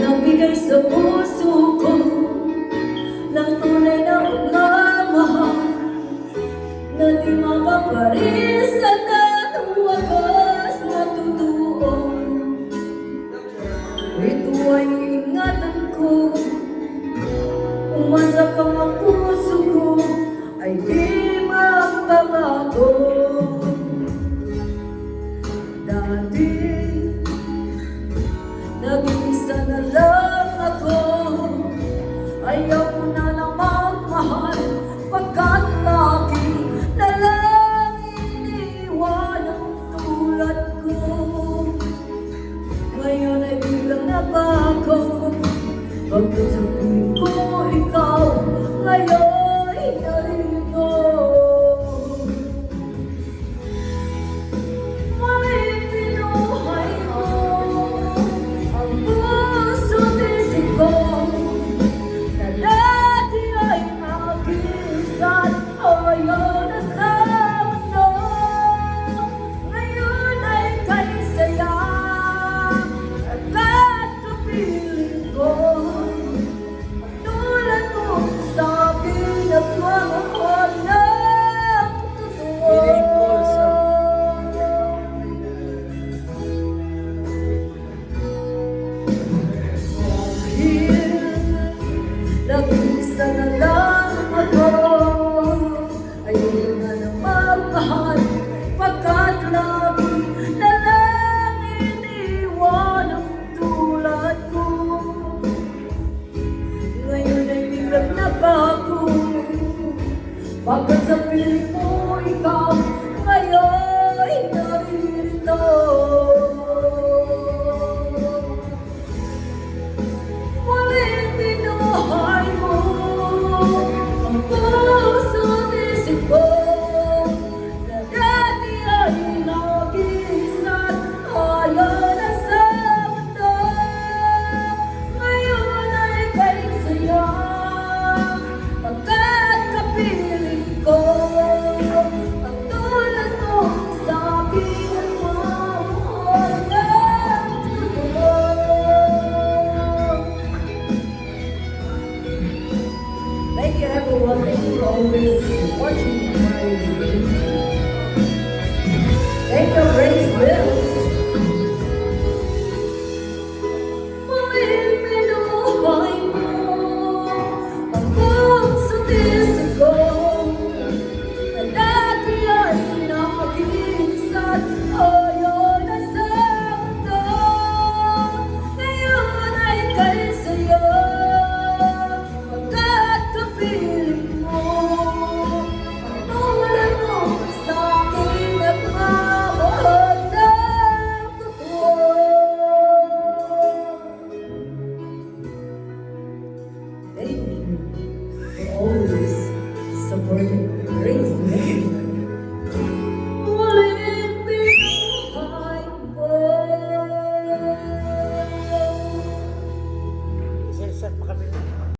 Nagbigay sa puso ko ng tunay na pagmamahal na di mapaparisan at wagas na totoo. Ito ay ingatan ko, umasa kang ang puso ko ay di magbabago. Dati nag-iisa na lang ako, ayaw ko na lang magmahal, pagkat lagi na lang iniwan ang tulad ko. Ngayon ay biglang nabago, pagkat sa piling ko ikaw ngayon ay narito. Muling binuhay mo ang puso't isip ko, na dati ay makisan o ayaw na sa mundo. Ngayon ay kay saya at kapiling ko, tulad mo sa akin at mamahal ng totoo. Nag-iisa na lang ako, ayaw na lang magmahal, pagkat lagi na lang iniwan ang tulad ko. Ngayon ay biglang nabago, pagkat sa piling mo ikaw ngayon ay naririto. Muling binuhay mo ang puso't isip ko, na dati ay nakisan ayaw na sa mundo. Ngayon ay kay saya, pagkat kapiling ko, ang tulad mo sa akin at mamahal ng totoo. Thank you everyone, thank you for always watching my videos. Thank you, Grace Wills. Muling binuhay mo ang puso't isip ko, na dati ay nakisan ayaw na sa mundo. Ngayon ay kay saya, pagkat kapiling mo, ang tulad mo sa akin at mamahal ng totoo. Thank you for always supporting